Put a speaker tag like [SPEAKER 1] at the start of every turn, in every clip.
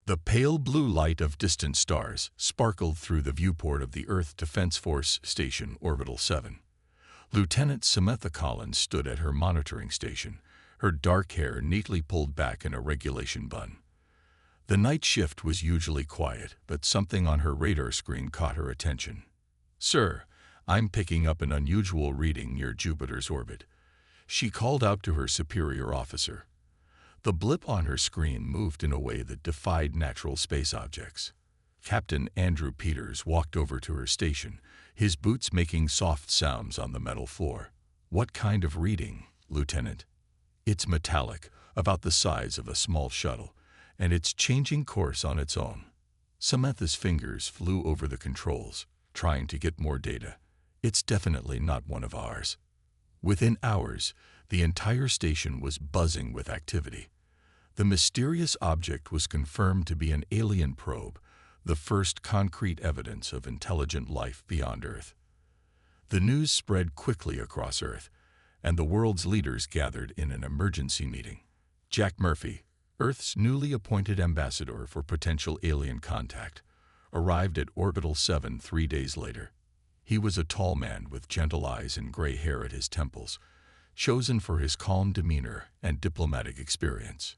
[SPEAKER 1] The pale blue light of distant stars sparkled through the viewport of the Earth Defense Force Station Orbital 7. Lieutenant Samantha Collins stood at her monitoring station, her dark hair neatly pulled back in a regulation bun. The night shift was usually quiet, but something on her radar screen caught her attention. "Sir, I'm picking up an unusual reading near Jupiter's orbit," she called out to her superior officer. The blip on her screen moved in a way that defied natural space objects. Captain Andrew Peters walked over to her station, his boots making soft sounds on the metal floor. "What kind of reading, Lieutenant?" "It's metallic, about the size of a small shuttle, and it's changing course on its own." Samantha's fingers flew over the controls, trying to get more data. "It's definitely not one of ours." Within hours, the entire station was buzzing with activity. The mysterious object was confirmed to be an alien probe, the first concrete evidence of intelligent life beyond Earth. The news spread quickly across Earth, and the world's leaders gathered in an emergency meeting. Jack Murphy, Earth's newly appointed ambassador for potential alien contact, arrived at Orbital 7 3 days later. He was a tall man with gentle eyes and gray hair at his temples, chosen for his calm demeanor and diplomatic experience.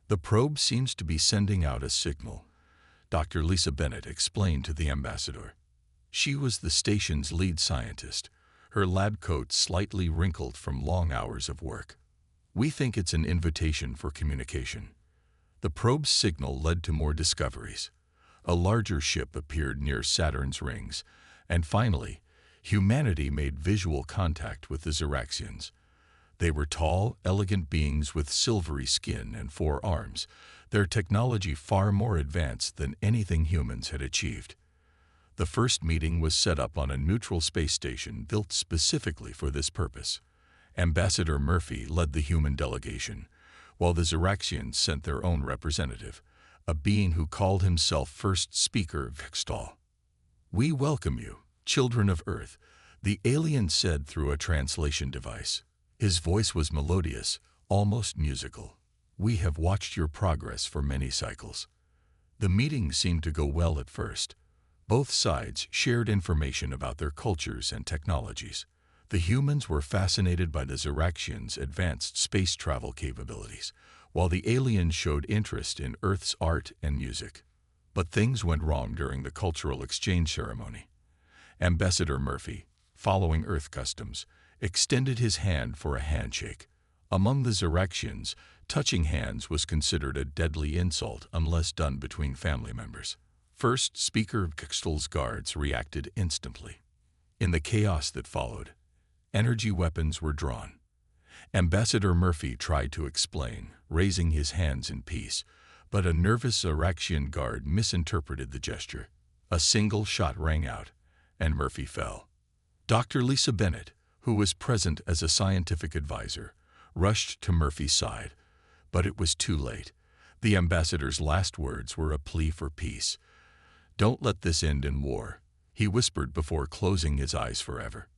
[SPEAKER 1] "The probe seems to be sending out a signal," Dr. Lisa Bennett explained to the ambassador. She was the station's lead scientist, her lab coat slightly wrinkled from long hours of work. "We think it's an invitation for communication." The probe's signal led to more discoveries. A larger ship appeared near Saturn's rings, and finally, humanity made visual contact with the Xeraxians. They were tall, elegant beings with silvery skin and 4 arms, their technology far more advanced than anything humans had achieved. The first meeting was set up on a neutral space station built specifically for this purpose. Ambassador Murphy led the human delegation, while the Xeraxians sent their own representative, a being who called himself First Speaker Vixtal. "We welcome you, children of Earth," the alien said through a translation device. His voice was melodious, almost musical. "We have watched your progress for many cycles." The meeting seemed to go well at first. Both sides shared information about their cultures and technologies. The humans were fascinated by the Xeraxians' advanced space travel capabilities, while the aliens showed interest in Earth's art and music. But things went wrong during the cultural exchange ceremony. Ambassador Murphy, following Earth customs, extended his hand for a handshake. Among the Xeraxians, touching hands was considered a deadly insult unless done between family members. First Speaker Vixtal's guards reacted instantly. In the chaos that followed, energy weapons were drawn. Ambassador Murphy tried to explain, raising his hands in peace, but a nervous Xeraxian guard misinterpreted the gesture. A single shot rang out, and Murphy fell. Dr. Lisa Bennett, who was present as a scientific advisor, rushed to Murphy's side, but it was too late. The ambassador's last words were a plea for peace. "Don't let this end in war," he whispered before closing his eyes forever.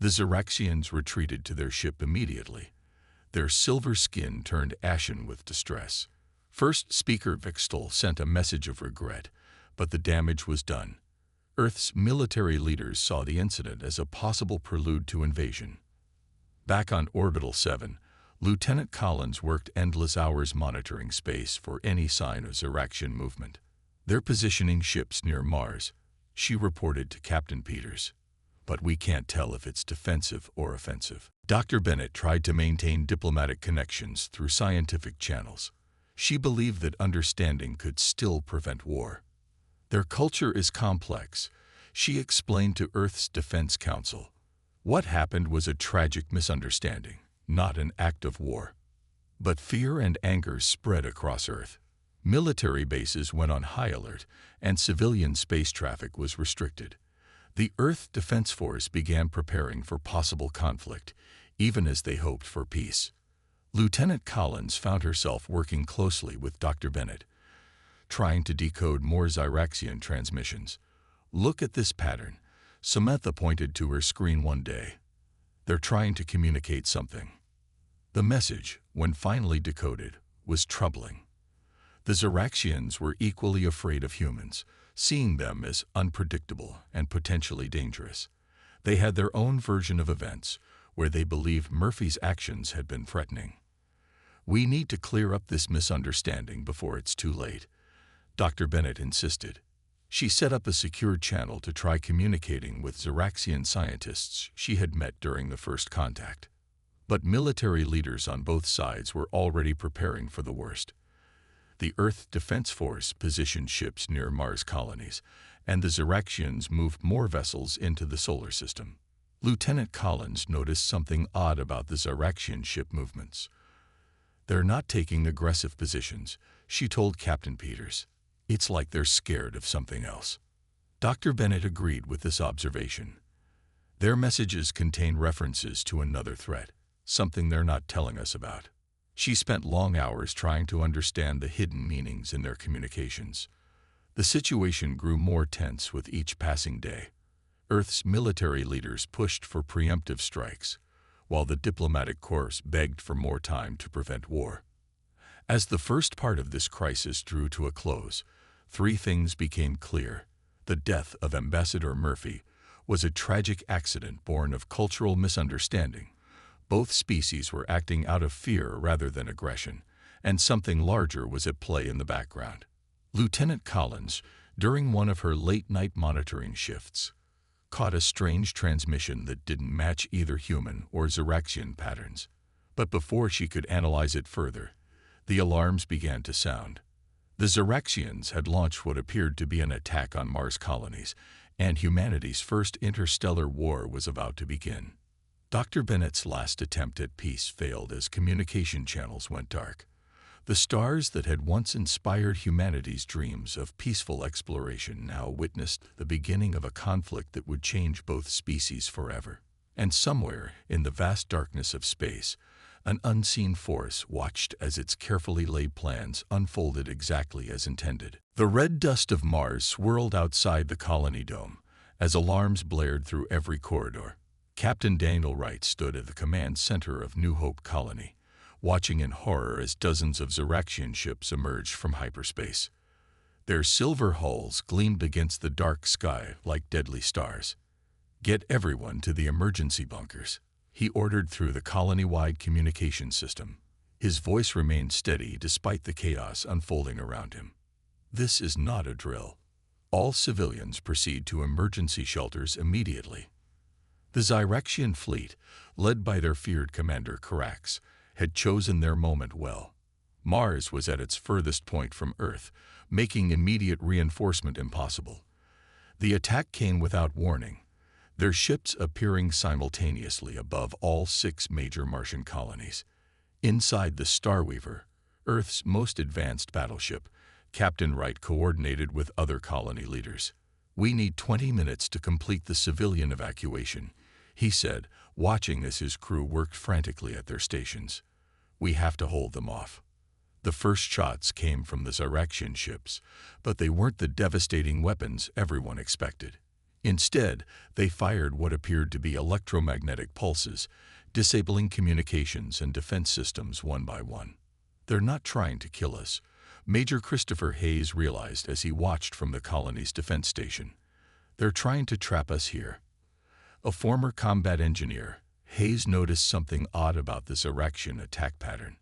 [SPEAKER 1] The Xeraxians retreated to their ship immediately. Their silver skin turned ashen with distress. First Speaker Vixtal sent a message of regret, but the damage was done. Earth's military leaders saw the incident as a possible prelude to invasion. Back on Orbital 7, Lieutenant Collins worked endless hours monitoring space for any sign of Xeraxian movement. "They're positioning ships near Mars," she reported to Captain Peters. "But we can't tell if it's defensive or offensive." Dr. Bennett tried to maintain diplomatic connections through scientific channels. She believed that understanding could still prevent war. "Their culture is complex," she explained to Earth's Defense Council. "What happened was a tragic misunderstanding, not an act of war." But fear and anger spread across Earth. Military bases went on high alert, and civilian space traffic was restricted. The Earth Defense Force began preparing for possible conflict, even as they hoped for peace. Lieutenant Collins found herself working closely with Dr. Bennett, trying to decode more Xeraxian transmissions. "Look at this pattern," Samantha pointed to her screen one day. "They're trying to communicate something." The message, when finally decoded, was troubling. The Zeraxians were equally afraid of humans, seeing them as unpredictable and potentially dangerous. They had their own version of events, where they believed Murphy's actions had been threatening. "We need to clear up this misunderstanding before it's too late," Dr. Bennett insisted. She set up a secure channel to try communicating with Zeraxian scientists she had met during the first contact. But military leaders on both sides were already preparing for the worst. The Earth Defense Force positioned ships near Mars colonies, and the Zeraxians moved more vessels into the solar system. Lieutenant Collins noticed something odd about the Zeraxian ship movements. "They're not taking aggressive positions," she told Captain Peters. "It's like they're scared of something else." Dr. Bennett agreed with this observation. "Their messages contain references to another threat, something they're not telling us about." She spent long hours trying to understand the hidden meanings in their communications. The situation grew more tense with each passing day. Earth's military leaders pushed for preemptive strikes, while the diplomatic corps begged for more time to prevent war. As the first part of this crisis drew to a close, three things became clear. The death of Ambassador Murphy was a tragic accident born of cultural misunderstanding. Both species were acting out of fear rather than aggression, and something larger was at play in the background. Lieutenant Collins, during one of her late-night monitoring shifts, caught a strange transmission that didn't match either human or Zeraxian patterns. But before she could analyze it further, the alarms began to sound. The Zeraxians had launched what appeared to be an attack on Mars colonies, and humanity's first interstellar war was about to begin. Dr. Bennett's last attempt at peace failed as communication channels went dark. The stars that had once inspired humanity's dreams of peaceful exploration now witnessed the beginning of a conflict that would change both species forever. And somewhere in the vast darkness of space, an unseen force watched as its carefully laid plans unfolded exactly as intended. The red dust of Mars swirled outside the colony dome as alarms blared through every corridor. Captain Daniel Wright stood at the command center of New Hope Colony, watching in horror as dozens of Zeraxian ships emerged from hyperspace. Their silver hulls gleamed against the dark sky like deadly stars. "Get everyone to the emergency bunkers," he ordered through the colony-wide communication system. His voice remained steady despite the chaos unfolding around him. "This is not a drill. All civilians proceed to emergency shelters immediately." The Zeraxian fleet, led by their feared commander Carax, had chosen their moment well. Mars was at its furthest point from Earth, making immediate reinforcement impossible. The attack came without warning, their ships appearing simultaneously above all 6 major Martian colonies. Inside the Starweaver, Earth's most advanced battleship, Captain Wright coordinated with other colony leaders. "We need 20 minutes to complete the civilian evacuation," he said, watching as his crew worked frantically at their stations. "We have to hold them off." The first shots came from the Zeraxian ships, but they weren't the devastating weapons everyone expected. Instead, they fired what appeared to be electromagnetic pulses, disabling communications and defense systems one by one. "They're not trying to kill us," Major Christopher Hayes realized as he watched from the colony's defense station. "They're trying to trap us here." A former combat engineer, Hayes noticed something odd about the Zeraxian attack pattern.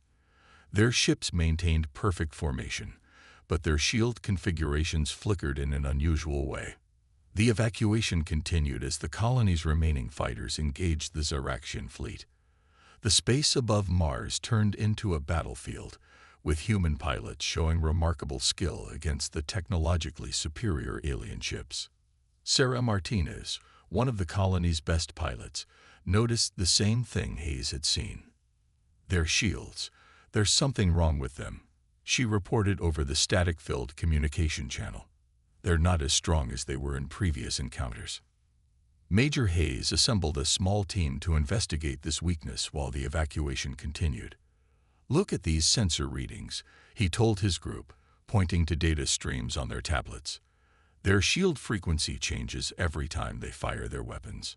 [SPEAKER 1] Their ships maintained perfect formation, but their shield configurations flickered in an unusual way. The evacuation continued as the colony's remaining fighters engaged the Zeraxian fleet. The space above Mars turned into a battlefield, with human pilots showing remarkable skill against the technologically superior alien ships. Sarah Martinez, one of the colony's best pilots, noticed the same thing Hayes had seen. "Their shields. There's something wrong with them," she reported over the static-filled communication channel. "They're not as strong as they were in previous encounters." Major Hayes assembled a small team to investigate this weakness while the evacuation continued. "Look at these sensor readings," he told his group, pointing to data streams on their tablets. "Their shield frequency changes every time they fire their weapons."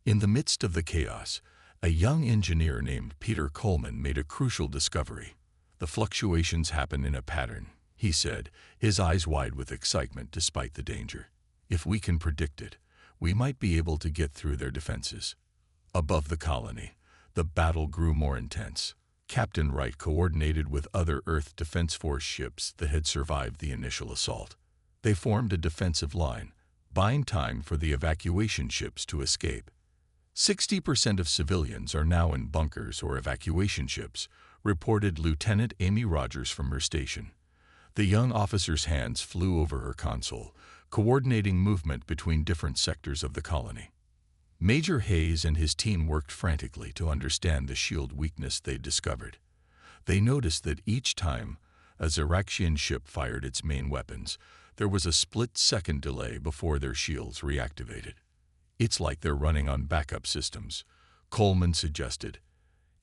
[SPEAKER 1] In the midst of the chaos, a young engineer named Peter Coleman made a crucial discovery. The fluctuations happen in a pattern, he said, his eyes wide with excitement despite the danger. "If we can predict it, we might be able to get through their defenses." Above the colony, the battle grew more intense. Captain Wright coordinated with other Earth Defense Force ships that had survived the initial assault. They formed a defensive line, buying time for the evacuation ships to escape. 60% of civilians are now in bunkers or evacuation ships, reported Lieutenant Amy Rogers from her station. The young officer's hands flew over her console, coordinating movement between different sectors of the colony. Major Hayes and his team worked frantically to understand the shield weakness they'd discovered. They noticed that each time a Xeraxian ship fired its main weapons, there was a split-second delay before their shields reactivated. "It's like they're running on backup systems," Coleman suggested,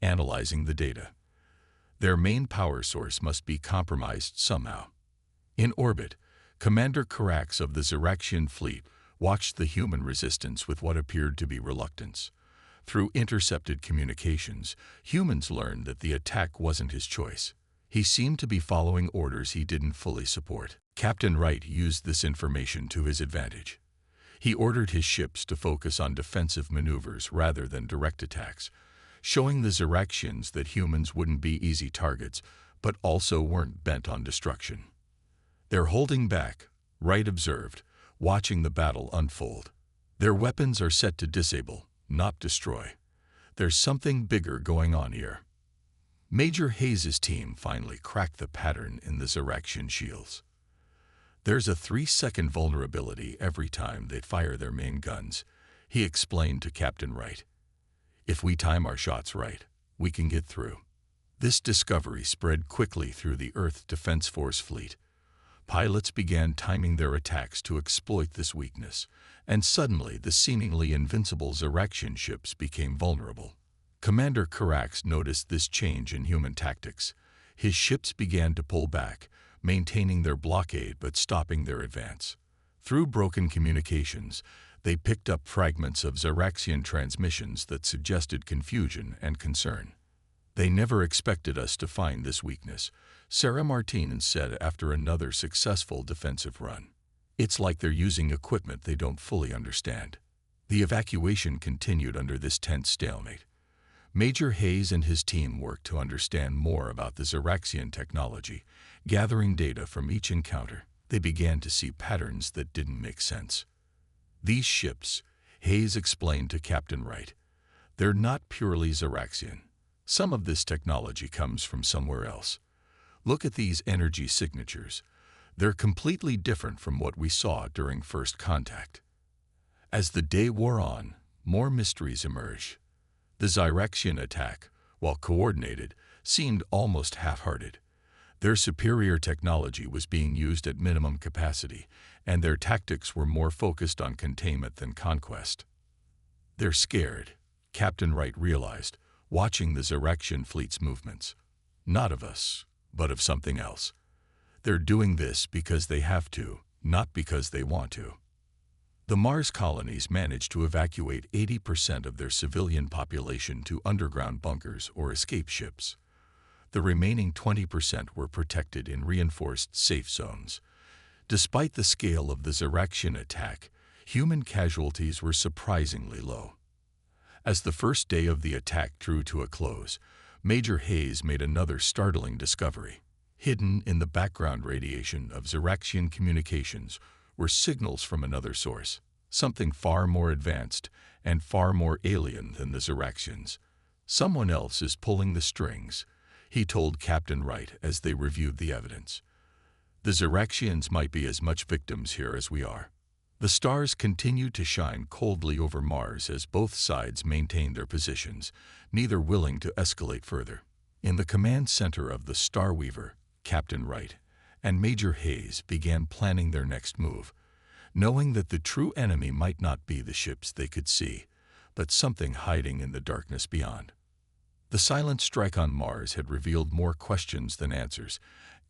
[SPEAKER 1] analyzing the data. "Their main power source must be compromised somehow." In orbit, Commander Carax of the Xeraxian fleet watched the human resistance with what appeared to be reluctance. Through intercepted communications, humans learned that the attack wasn't his choice. He seemed to be following orders he didn't fully support. Captain Wright used this information to his advantage. He ordered his ships to focus on defensive maneuvers rather than direct attacks, showing the Xeraxians that humans wouldn't be easy targets, but also weren't bent on destruction. "They're holding back," Wright observed, watching the battle unfold. "Their weapons are set to disable, not destroy. There's something bigger going on here." Major Hayes' team finally cracked the pattern in the Xeraxian shields. "There's a 3-second vulnerability every time they fire their main guns," he explained to Captain Wright. "If we time our shots right, we can get through." This discovery spread quickly through the Earth Defense Force fleet. Pilots began timing their attacks to exploit this weakness, and suddenly the seemingly invincible Xeraxian ships became vulnerable. Commander Carax noticed this change in human tactics. His ships began to pull back, maintaining their blockade but stopping their advance. Through broken communications, they picked up fragments of Xeraxian transmissions that suggested confusion and concern. "They never expected us to find this weakness," Sarah Martinez said after another successful defensive run. "It's like they're using equipment they don't fully understand." The evacuation continued under this tense stalemate. Major Hayes and his team worked to understand more about the Xeraxian technology, gathering data from each encounter. They began to see patterns that didn't make sense. "These ships," Hayes explained to Captain Wright, "they're not purely Xeraxian. Some of this technology comes from somewhere else. Look at these energy signatures. They're completely different from what we saw during first contact." As the day wore on, more mysteries emerged. The Xeraxian attack, while coordinated, seemed almost half-hearted. Their superior technology was being used at minimum capacity, and their tactics were more focused on containment than conquest. "They're scared," Captain Wright realized, watching the Xeraxian fleet's movements. "Not of us, but of something else. They're doing this because they have to, not because they want to." The Mars colonies managed to evacuate 80% of their civilian population to underground bunkers or escape ships. The remaining 20% were protected in reinforced safe zones. Despite the scale of the Xeraxian attack, human casualties were surprisingly low. As the first day of the attack drew to a close, Major Hayes made another startling discovery. Hidden in the background radiation of Xeraxian communications were signals from another source, something far more advanced and far more alien than the Xeraxians. "Someone else is pulling the strings," he told Captain Wright as they reviewed the evidence. "The Xeraxians might be as much victims here as we are." The stars continued to shine coldly over Mars as both sides maintained their positions, neither willing to escalate further. In the command center of the Starweaver, Captain Wright and Major Hayes began planning their next move, knowing that the true enemy might not be the ships they could see, but something hiding in the darkness beyond. The silent strike on Mars had revealed more questions than answers,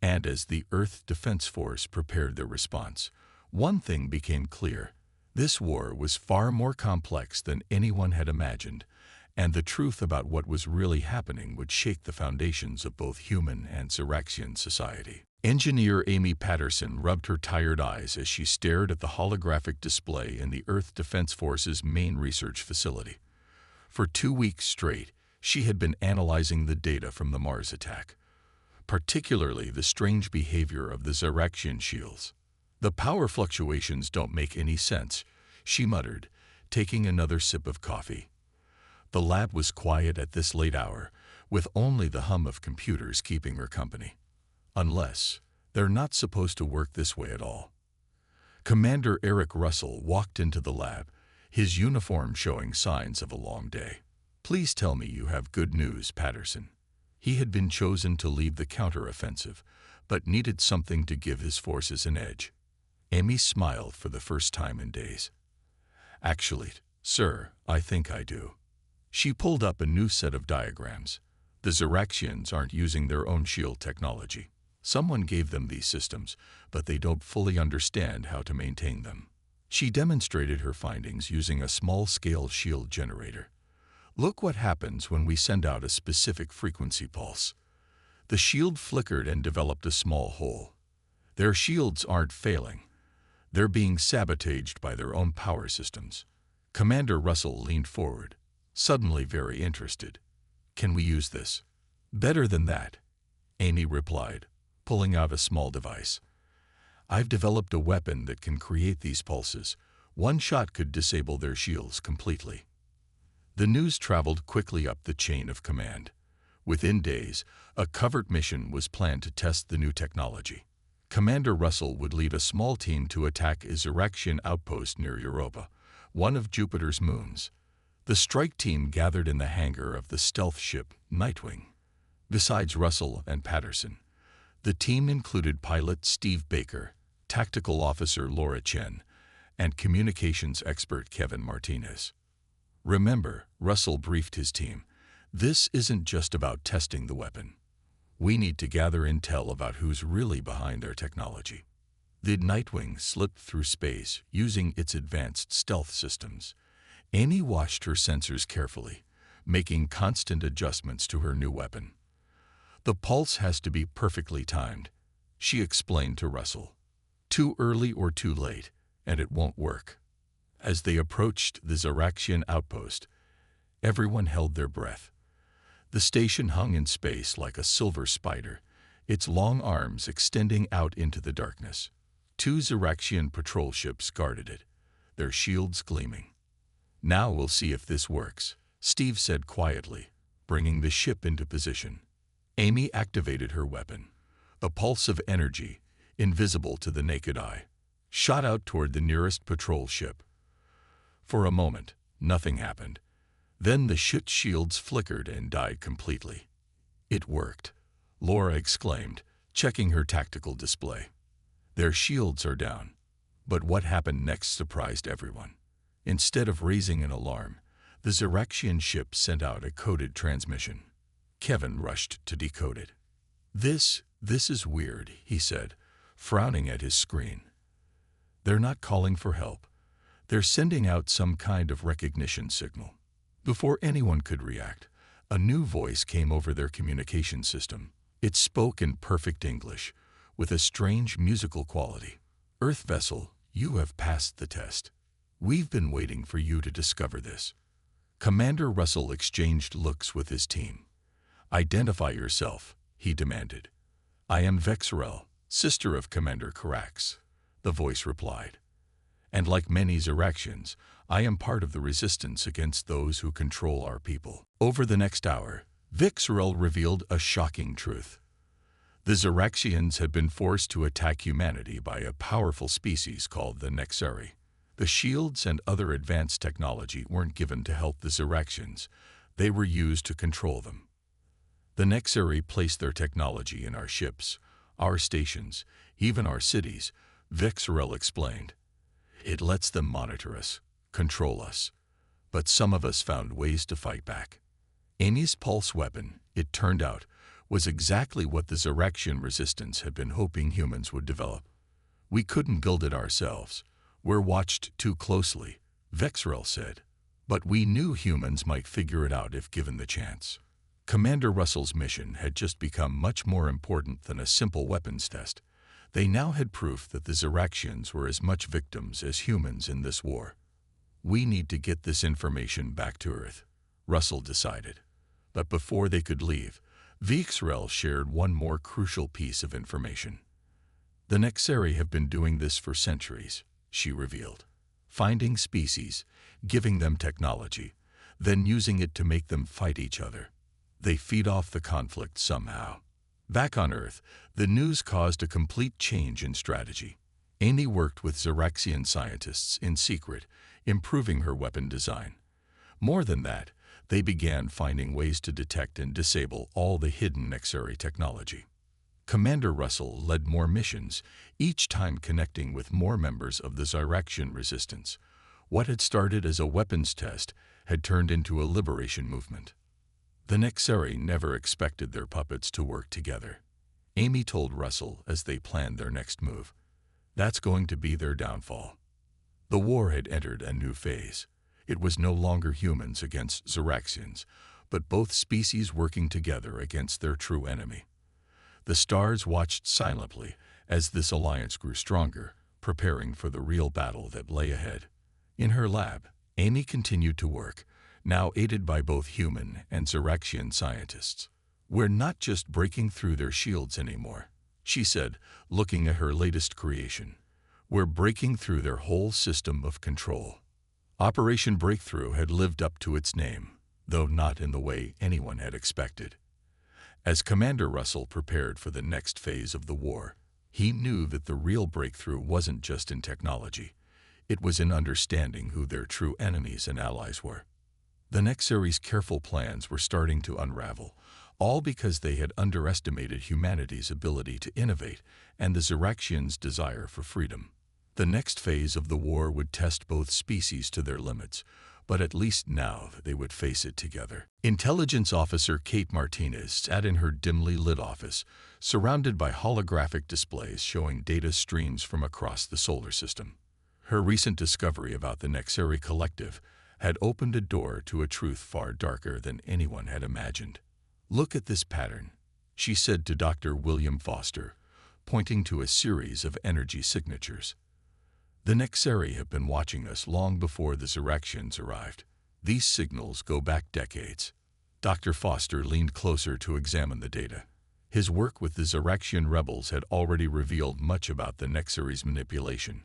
[SPEAKER 1] and as the Earth Defense Force prepared their response, one thing became clear: this war was far more complex than anyone had imagined, and the truth about what was really happening would shake the foundations of both human and Xeraxian society. Engineer Amy Patterson rubbed her tired eyes as she stared at the holographic display in the Earth Defense Force's main research facility. For 2 weeks straight, she had been analyzing the data from the Mars attack, particularly the strange behavior of the Xeraxian shields. "The power fluctuations don't make any sense," she muttered, taking another sip of coffee. The lab was quiet at this late hour, with only the hum of computers keeping her company. Unless they're not supposed to work this way at all. Commander Eric Russell walked into the lab, his uniform showing signs of a long day. "Please tell me you have good news, Patterson." He had been chosen to lead the counteroffensive, but needed something to give his forces an edge. Amy smiled for the first time in days. "Actually, sir, I think I do." She pulled up a new set of diagrams. The Xeraxians aren't using their own shield technology. Someone gave them these systems, but they don't fully understand how to maintain them. She demonstrated her findings using a small-scale shield generator. "Look what happens when we send out a specific frequency pulse." The shield flickered and developed a small hole. Their shields aren't failing. They're being sabotaged by their own power systems. Commander Russell leaned forward, suddenly very interested. "Can we use this?" "Better than that," Amy replied, pulling out a small device. "I've developed a weapon that can create these pulses. One shot could disable their shields completely." The news traveled quickly up the chain of command. Within days, a covert mission was planned to test the new technology. Commander Russell would lead a small team to attack a Xeraxian outpost near Europa, one of Jupiter's moons. The strike team gathered in the hangar of the stealth ship Nightwing. Besides Russell and Patterson, the team included pilot Steve Baker, tactical officer Laura Chen, and communications expert Kevin Martinez. "Remember," Russell briefed his team, "this isn't just about testing the weapon. We need to gather intel about who's really behind their technology." The Nightwing slipped through space using its advanced stealth systems. Amy watched her sensors carefully, making constant adjustments to her new weapon. "The pulse has to be perfectly timed," she explained to Russell. "Too early or too late, and it won't work." As they approached the Xeraxian outpost, everyone held their breath. The station hung in space like a silver spider, its long arms extending out into the darkness. 2 Xeraxian patrol ships guarded it, their shields gleaming. "Now we'll see if this works," Steve said quietly, bringing the ship into position. Amy activated her weapon. A pulse of energy, invisible to the naked eye, shot out toward the nearest patrol ship. For a moment, nothing happened. Then the ship's shields flickered and died completely. "It worked," Laura exclaimed, checking her tactical display. "Their shields are down." But what happened next surprised everyone. Instead of raising an alarm, the Xeraxian ship sent out a coded transmission. Kevin rushed to decode it. This is weird," he said, frowning at his screen. "They're not calling for help. They're sending out some kind of recognition signal." Before anyone could react, a new voice came over their communication system. It spoke in perfect English, with a strange musical quality. "Earth vessel, you have passed the test. We've been waiting for you to discover this." Commander Russell exchanged looks with his team. "Identify yourself," he demanded. "I am Vexrel, sister of Commander Carax," the voice replied. "And like many Xeraxians, I am part of the resistance against those who control our people." Over the next hour, Vexrel revealed a shocking truth. The Xeraxians had been forced to attack humanity by a powerful species called the Nexari. The shields and other advanced technology weren't given to help the Xeraxians. They were used to control them. "The Nexari placed their technology in our ships, our stations, even our cities," Vexrel explained. "It lets them monitor us, control us. But some of us found ways to fight back." Amy's pulse weapon, it turned out, was exactly what the Xeraxian resistance had been hoping humans would develop. "We couldn't build it ourselves. We're watched too closely," Vexrel said. "But we knew humans might figure it out if given the chance." Commander Russell's mission had just become much more important than a simple weapons test. They now had proof that the Ziraxians were as much victims as humans in this war. We need to get this information back to Earth, Russell decided. But before they could leave, Vixrel shared one more crucial piece of information. The Nexeri have been doing this for centuries, she revealed. Finding species, giving them technology, then using it to make them fight each other. They feed off the conflict somehow. Back on Earth, the news caused a complete change in strategy. Amy worked with Ziraxian scientists in secret, improving her weapon design. More than that, they began finding ways to detect and disable all the hidden Nexeri technology. Commander Russell led more missions, each time connecting with more members of the Ziraxian resistance. What had started as a weapons test had turned into a liberation movement. The Nexeri never expected their puppets to work together. Amy told Russell as they planned their next move. That's going to be their downfall. The war had entered a new phase. It was no longer humans against Ziraxians, but both species working together against their true enemy. The stars watched silently as this alliance grew stronger, preparing for the real battle that lay ahead. In her lab, Amy continued to work, now aided by both human and Ziraxian scientists. We're not just breaking through their shields anymore, she said, looking at her latest creation. We're breaking through their whole system of control. Operation Breakthrough had lived up to its name, though not in the way anyone had expected. As Commander Russell prepared for the next phase of the war, he knew that the real breakthrough wasn't just in technology. It was in understanding who their true enemies and allies were. The Nexeri's careful plans were starting to unravel, all because they had underestimated humanity's ability to innovate and the Ziraxians' desire for freedom. The next phase of the war would test both species to their limits, but at least now they would face it together. Intelligence Officer Kate Martinez sat in her dimly lit office, surrounded by holographic displays showing data streams from across the solar system. Her recent discovery about the Nexeri Collective had opened a door to a truth far darker than anyone had imagined. Look at this pattern, she said to Dr. William Foster, pointing to a series of energy signatures. The Nexeri have been watching us long before the Ziraxians arrived. These signals go back decades. Dr. Foster leaned closer to examine the data. His work with the Ziraxian rebels had already revealed much about the Nexeri's manipulation,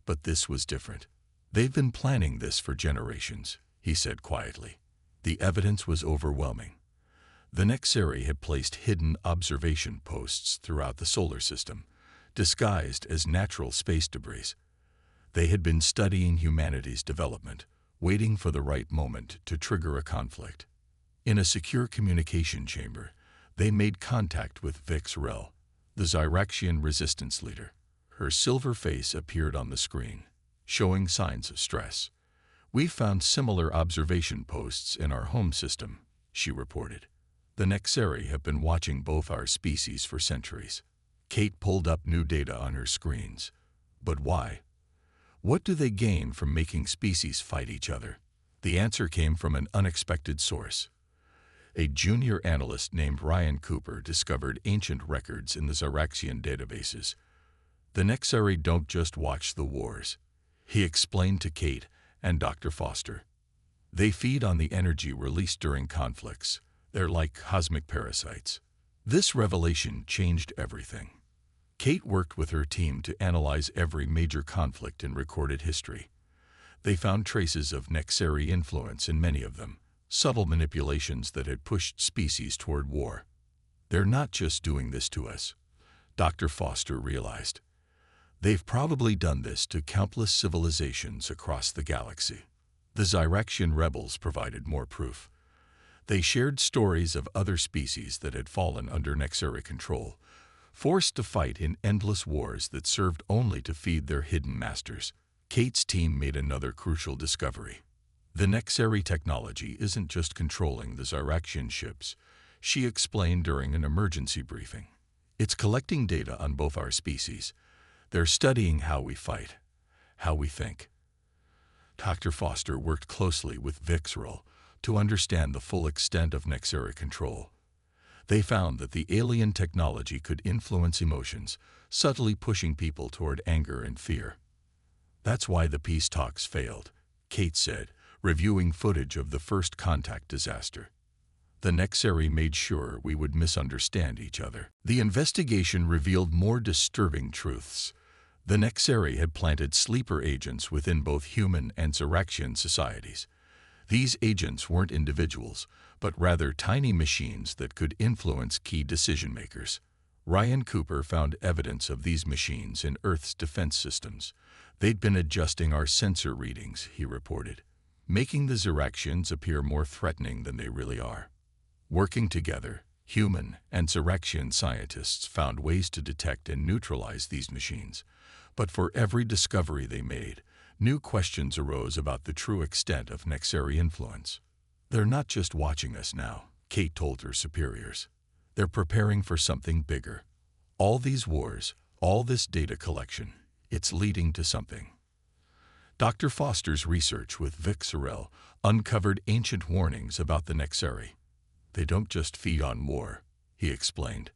[SPEAKER 1] but this was different. They've been planning this for generations, he said quietly. The evidence was overwhelming. The Nexeri had placed hidden observation posts throughout the solar system, disguised as natural space debris. They had been studying humanity's development, waiting for the right moment to trigger a conflict. In a secure communication chamber, they made contact with Vixrel, the Ziraxian resistance leader. Her silver face appeared on the screen, showing signs of stress. "We found similar observation posts in our home system," she reported. "The Nexeri have been watching both our species for centuries." Kate pulled up new data on her screens. But why? What do they gain from making species fight each other? The answer came from an unexpected source. A junior analyst named Ryan Cooper discovered ancient records in the Ziraxian databases. The Nexeri don't just watch the wars, he explained to Kate and Dr. Foster. They feed on the energy released during conflicts. They're like cosmic parasites. This revelation changed everything. Kate worked with her team to analyze every major conflict in recorded history. They found traces of Nexeri influence in many of them, subtle manipulations that had pushed species toward war. They're not just doing this to us, Dr. Foster realized. They've probably done this to countless civilizations across the galaxy. The Ziraxian rebels provided more proof. They shared stories of other species that had fallen under Nexeri control, forced to fight in endless wars that served only to feed their hidden masters. Kate's team made another crucial discovery. The Nexeri technology isn't just controlling the Ziraxian ships, she explained during an emergency briefing. It's collecting data on both our species. They're studying how we fight, how we think. Dr. Foster worked closely with Vixrel, to understand the full extent of Nexeri control. They found that the alien technology could influence emotions, subtly pushing people toward anger and fear. "That's why the peace talks failed," Kate said, reviewing footage of the first contact disaster. "The Nexeri made sure we would misunderstand each other." The investigation revealed more disturbing truths. The Nexeri had planted sleeper agents within both human and Xeraxian societies. These agents weren't individuals, but rather tiny machines that could influence key decision-makers. Ryan Cooper found evidence of these machines in Earth's defense systems. "They'd been adjusting our sensor readings," he reported, "making the Xeraxians appear more threatening than they really are." Working together, human and Xeraxian scientists found ways to detect and neutralize these machines. But for every discovery they made, new questions arose about the true extent of Nexeri influence. "They're not just watching us now," Kate told her superiors. "They're preparing for something bigger. All these wars, all this data collection, it's leading to something." Dr. Foster's research with Vic Sorel uncovered ancient warnings about the Nexeri. "They don't just feed on war," he explained.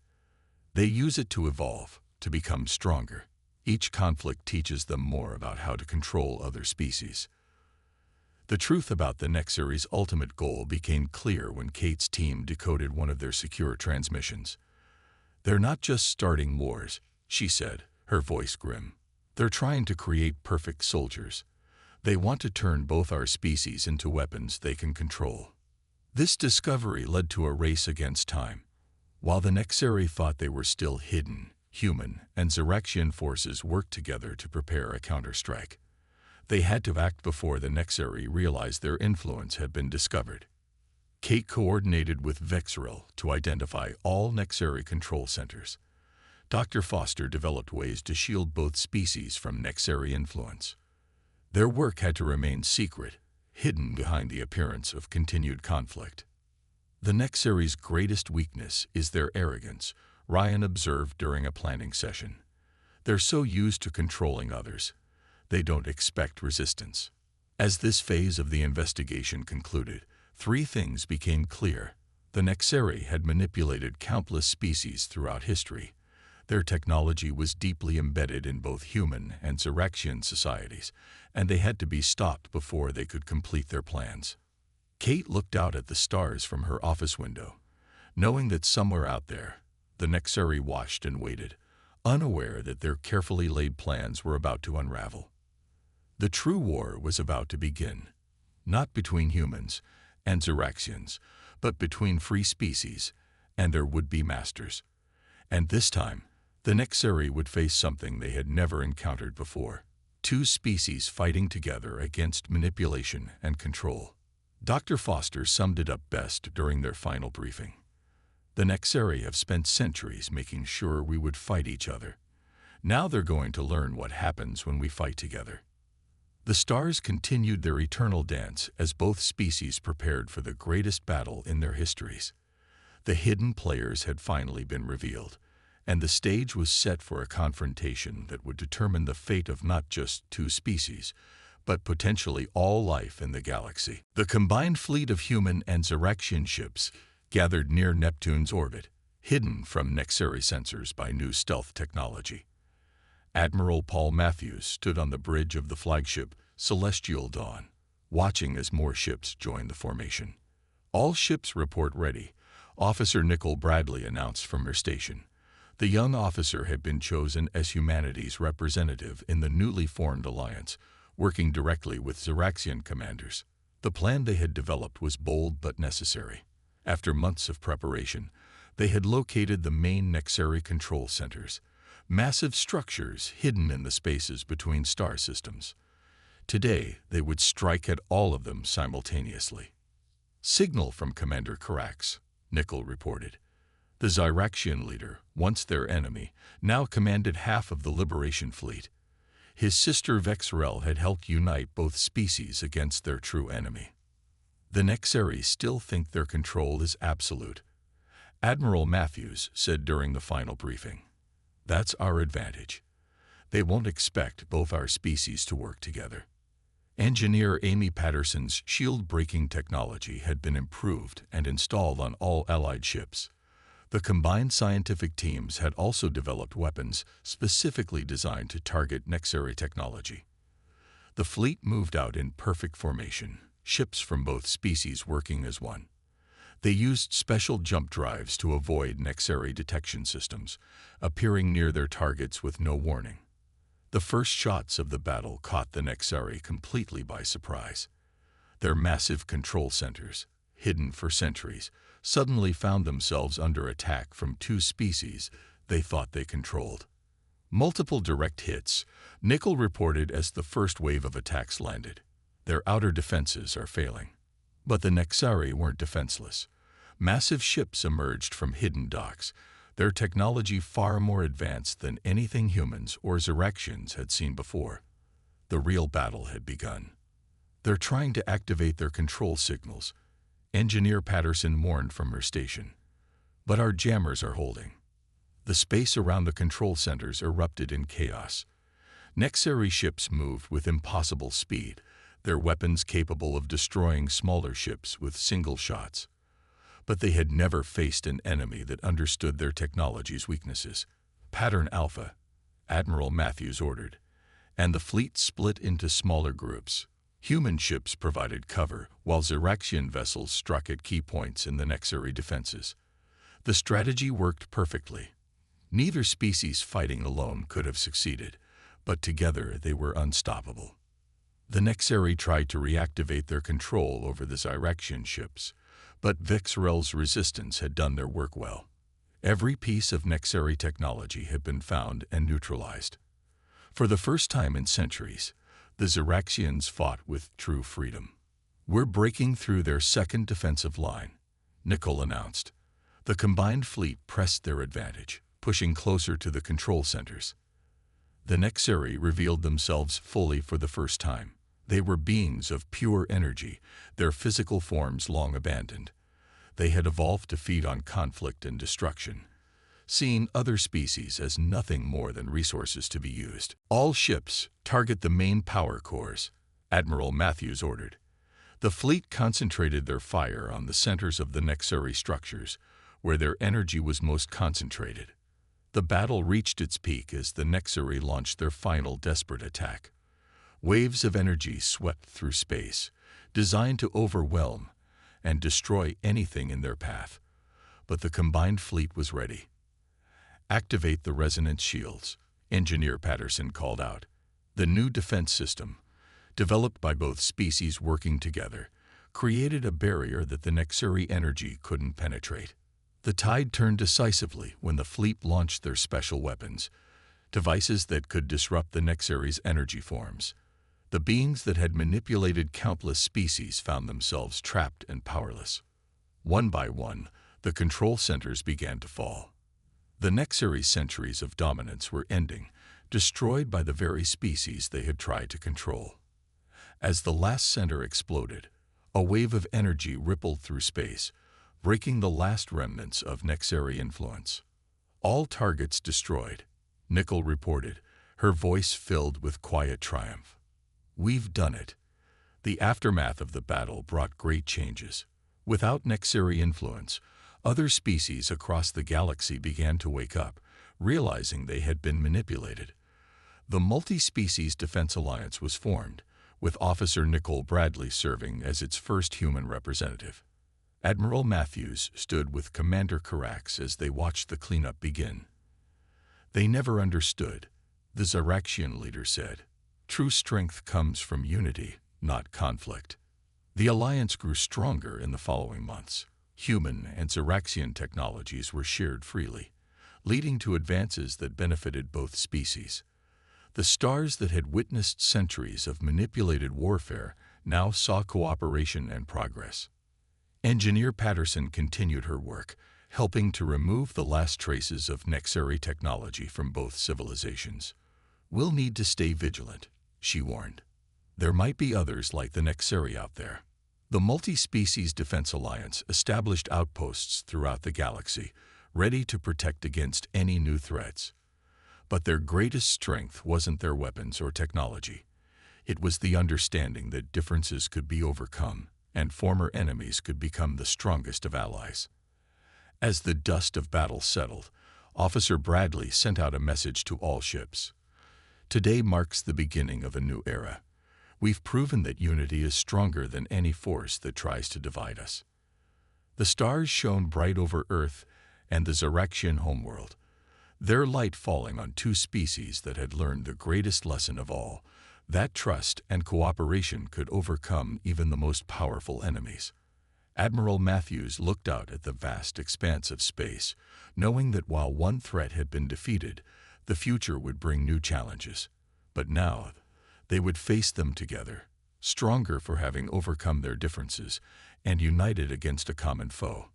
[SPEAKER 1] "They use it to evolve, to become stronger. Each conflict teaches them more about how to control other species." The truth about the Nexeri's ultimate goal became clear when Kate's team decoded one of their secure transmissions. "They're not just starting wars," she said, her voice grim. "They're trying to create perfect soldiers. They want to turn both our species into weapons they can control." This discovery led to a race against time. While the Nexeri thought they were still hidden, human and Xeraxian forces worked together to prepare a counterstrike. They had to act before the Nexeri realized their influence had been discovered. Kate coordinated with Vexeril to identify all Nexeri control centers. Dr. Foster developed ways to shield both species from Nexeri influence. Their work had to remain secret, hidden behind the appearance of continued conflict. "The Nexeri's greatest weakness is their arrogance," Ryan observed during a planning session. "They're so used to controlling others, they don't expect resistance." As this phase of the investigation concluded, three things became clear. The Nexeri had manipulated countless species throughout history. Their technology was deeply embedded in both human and Xeraxian societies, and they had to be stopped before they could complete their plans. Kate looked out at the stars from her office window, knowing that somewhere out there, the Nexeri watched and waited, unaware that their carefully laid plans were about to unravel. The true war was about to begin, not between humans and Xeraxians, but between free species and their would-be masters. And this time, the Nexeri would face something they had never encountered before: two species fighting together against manipulation and control. Dr. Foster summed it up best during their final briefing. "The Nexeri have spent centuries making sure we would fight each other. Now they're going to learn what happens when we fight together." The stars continued their eternal dance as both species prepared for the greatest battle in their histories. The hidden players had finally been revealed, and the stage was set for a confrontation that would determine the fate of not just two species, but potentially all life in the galaxy. The combined fleet of human and Xeraxian ships gathered near Neptune's orbit, hidden from Nexeri sensors by new stealth technology. Admiral Paul Matthews stood on the bridge of the flagship Celestial Dawn, watching as more ships joined the formation. "All ships report ready," Officer Nicole Bradley announced from her station. The young officer had been chosen as humanity's representative in the newly formed alliance, working directly with Xeraxian commanders. The plan they had developed was bold but necessary. After months of preparation, they had located the main Nexeri control centers, massive structures hidden in the spaces between star systems. Today, they would strike at all of them simultaneously. "Signal from Commander Carax," Nicole reported. The Xeraxian leader, once their enemy, now commanded half of the Liberation Fleet. His sister Vexerel had helped unite both species against their true enemy. "The Nexeri still think their control is absolute," Admiral Matthews said during the final briefing. "That's our advantage. They won't expect both our species to work together." Engineer Amy Patterson's shield-breaking technology had been improved and installed on all Allied ships. The combined scientific teams had also developed weapons specifically designed to target Nexari technology. The fleet moved out in perfect formation, ships from both species working as one. They used special jump drives to avoid Nexari detection systems, appearing near their targets with no warning. The first shots of the battle caught the Nexari completely by surprise. Their massive control centers, hidden for centuries, suddenly found themselves under attack from two species they thought they controlled. Multiple direct hits, Nickel reported as the first wave of attacks landed. Their outer defenses are failing. But the Nexari weren't defenseless. Massive ships emerged from hidden docks, their technology far more advanced than anything humans or Xeraxians had seen before. The real battle had begun. They're trying to activate their control signals, Engineer Patterson warned from her station. But our jammers are holding. The space around the control centers erupted in chaos. Nexari ships moved with impossible speed, their weapons capable of destroying smaller ships with single shots. But they had never faced an enemy that understood their technology's weaknesses. Pattern Alpha, Admiral Matthews ordered, and the fleet split into smaller groups. Human ships provided cover, while Xeraxian vessels struck at key points in the Nexari defenses. The strategy worked perfectly. Neither species fighting alone could have succeeded, but together they were unstoppable. The Nexari tried to reactivate their control over the Xeraxian ships, but Vixrel's resistance had done their work well. Every piece of Nexari technology had been found and neutralized. For the first time in centuries, the Xeraxians fought with true freedom. "We're breaking through their second defensive line," Nickel announced. The combined fleet pressed their advantage, pushing closer to the control centers. The Nexari revealed themselves fully for the first time. They were beings of pure energy, their physical forms long abandoned. They had evolved to feed on conflict and destruction, seeing other species as nothing more than resources to be used. "All ships target the main power cores," Admiral Matthews ordered. The fleet concentrated their fire on the centers of the Nexari structures, where their energy was most concentrated. The battle reached its peak as the Nexari launched their final desperate attack. Waves of energy swept through space, designed to overwhelm and destroy anything in their path. But the combined fleet was ready. "Activate the resonance shields," Engineer Patterson called out. The new defense system, developed by both species working together, created a barrier that the Nexari energy couldn't penetrate. The tide turned decisively when the fleet launched their special weapons, devices that could disrupt the Nexari's energy forms. The beings that had manipulated countless species found themselves trapped and powerless. One by one, the control centers began to fall. The Nexari's centuries of dominance were ending, destroyed by the very species they had tried to control. As the last center exploded, a wave of energy rippled through space, breaking the last remnants of Nexari influence. "All targets destroyed," Nickel reported, her voice filled with quiet triumph. "We've done it." The aftermath of the battle brought great changes. Without Nexari influence, other species across the galaxy began to wake up, realizing they had been manipulated. The Multi-Species Defense Alliance was formed, with Officer Nicole Bradley serving as its first human representative. Admiral Matthews stood with Commander Carax as they watched the cleanup begin. "They never understood," the Xeraxian leader said. "True strength comes from unity, not conflict." The alliance grew stronger in the following months. Human and Xeraxian technologies were shared freely, leading to advances that benefited both species. The stars that had witnessed centuries of manipulated warfare now saw cooperation and progress. Engineer Patterson continued her work, helping to remove the last traces of Nexari technology from both civilizations. "We'll need to stay vigilant," she warned. "There might be others like the Nexari out there." The Multi-Species Defense Alliance established outposts throughout the galaxy, ready to protect against any new threats. But their greatest strength wasn't their weapons or technology. It was the understanding that differences could be overcome and former enemies could become the strongest of allies. As the dust of battle settled, Officer Bradley sent out a message to all ships. Today marks the beginning of a new era. We've proven that unity is stronger than any force that tries to divide us. The stars shone bright over Earth and the Zeraxian homeworld, their light falling on two species that had learned the greatest lesson of all, that trust and cooperation could overcome even the most powerful enemies. Admiral Matthews looked out at the vast expanse of space, knowing that while one threat had been defeated, the future would bring new challenges. But now, they would face them together, stronger for having overcome their differences and united against a common foe.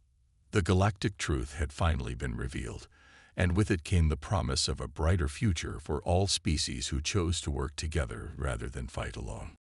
[SPEAKER 1] The galactic truth had finally been revealed, and with it came the promise of a brighter future for all species who chose to work together rather than fight alone.